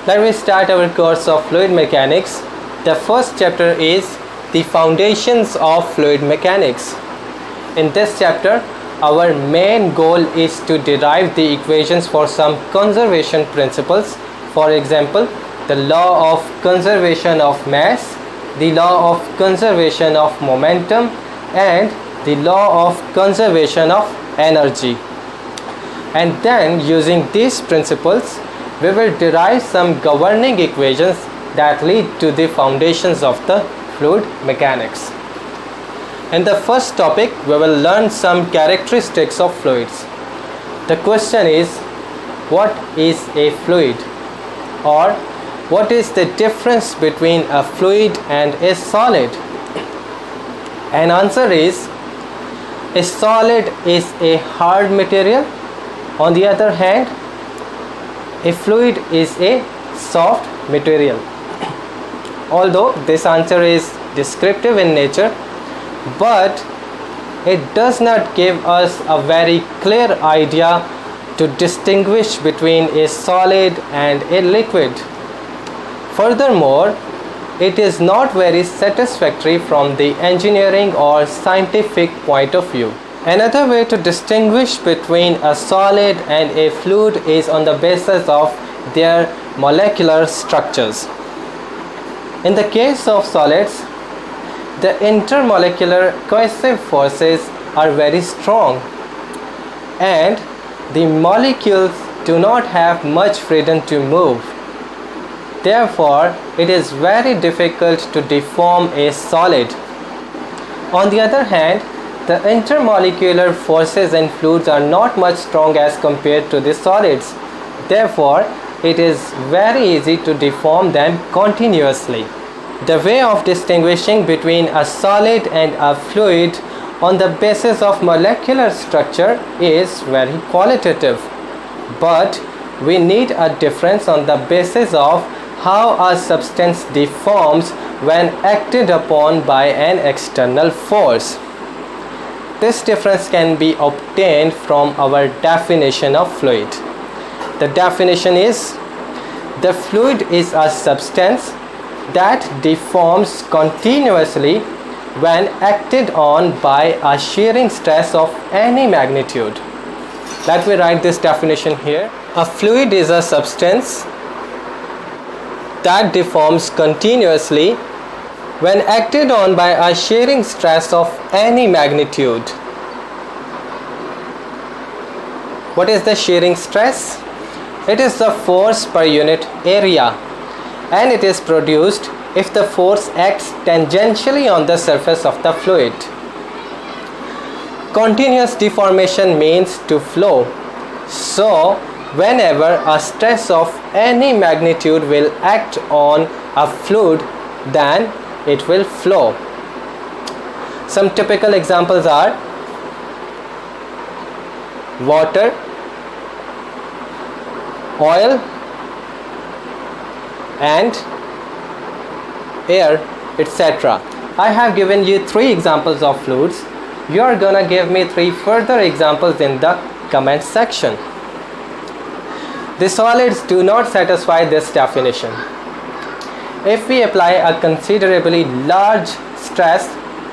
Let me start our course of fluid mechanics. The first chapter is the foundations of fluid mechanics. In this chapter, our main goal is to derive the equations for some conservation principles. For example, the law of conservation of mass, the law of conservation of momentum, and the law of conservation of energy. And then using these principles, we will derive some governing equations that lead to the foundations of the fluid mechanics. In the first topic, we will learn some characteristics of fluids. The question is, what is a fluid? Or what is the difference between a fluid and a solid? An answer is, a solid is a hard material. On the other hand, a fluid is a soft material. Although this answer is descriptive in nature, but it does not give us a very clear idea to distinguish between a solid and a liquid. Furthermore, it is not very satisfactory from the engineering or scientific point of view. Another way to distinguish between a solid and a fluid is on the basis of their molecular structures. In the case of solids, the intermolecular cohesive forces are very strong, and the molecules do not have much freedom to move. Therefore, it is very difficult to deform a solid. On the other hand, the intermolecular forces in fluids are not much strong as compared to the solids. Therefore, it is very easy to deform them continuously. The way of distinguishing between a solid and a fluid on the basis of molecular structure is very qualitative. But we need a difference on the basis of how a substance deforms when acted upon by an external force. This difference can be obtained from our definition of fluid. The definition is, the fluid is a substance that deforms continuously when acted on by a shearing stress of any magnitude. Let me write this definition here. A fluid is a substance that deforms continuously when acted on by a shearing stress of any magnitude. What is the shearing stress? It is the force per unit area, and it is produced if the force acts tangentially on the surface of the fluid. Continuous deformation means to flow. So, whenever a stress of any magnitude will act on a fluid, then it will flow. Some typical examples are water, oil, and air, etc. I have given you 3 examples of fluids. You are gonna give me 3 further examples in the comment section. The solids do not satisfy this definition. If we apply a considerably large stress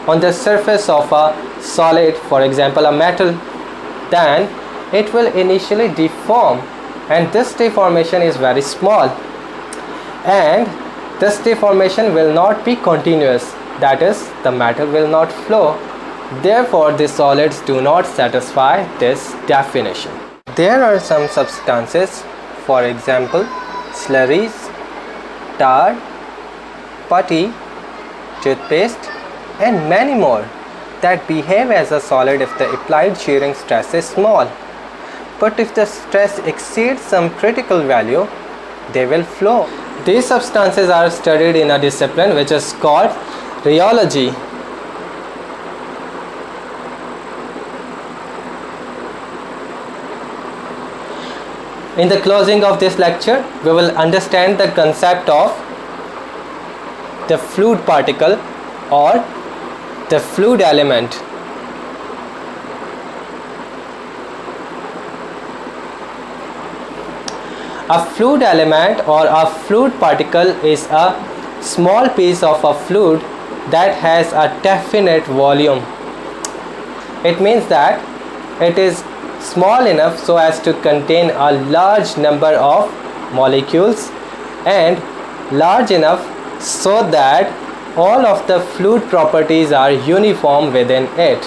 on the surface of a solid, for example a metal, then it will initially deform, and this deformation is very small, and this deformation will not be continuous, that is, the metal will not flow. Therefore, the solids do not satisfy this definition. There are some substances, for example slurries, tar, putty, toothpaste, and many more, that behave as a solid if the applied shearing stress is small. But if the stress exceeds some critical value, they will flow. These substances are studied in a discipline which is called rheology. In the closing of this lecture, we will understand the concept of the fluid particle or the fluid element. A fluid element or a fluid particle is a small piece of a fluid that has a definite volume. It means that it is small enough so as to contain a large number of molecules and large enough so that all of the fluid properties are uniform within it.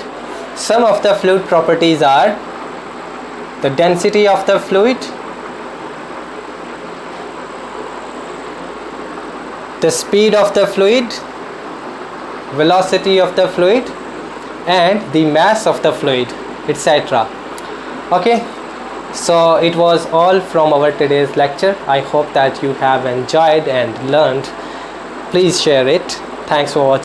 Some of the fluid properties are the density of the fluid, the speed of the fluid, velocity of the fluid, and the mass of the fluid, etc. Okay, so it was all from our today's lecture. I hope that you have enjoyed and learned. Please share it. Thanks for watching.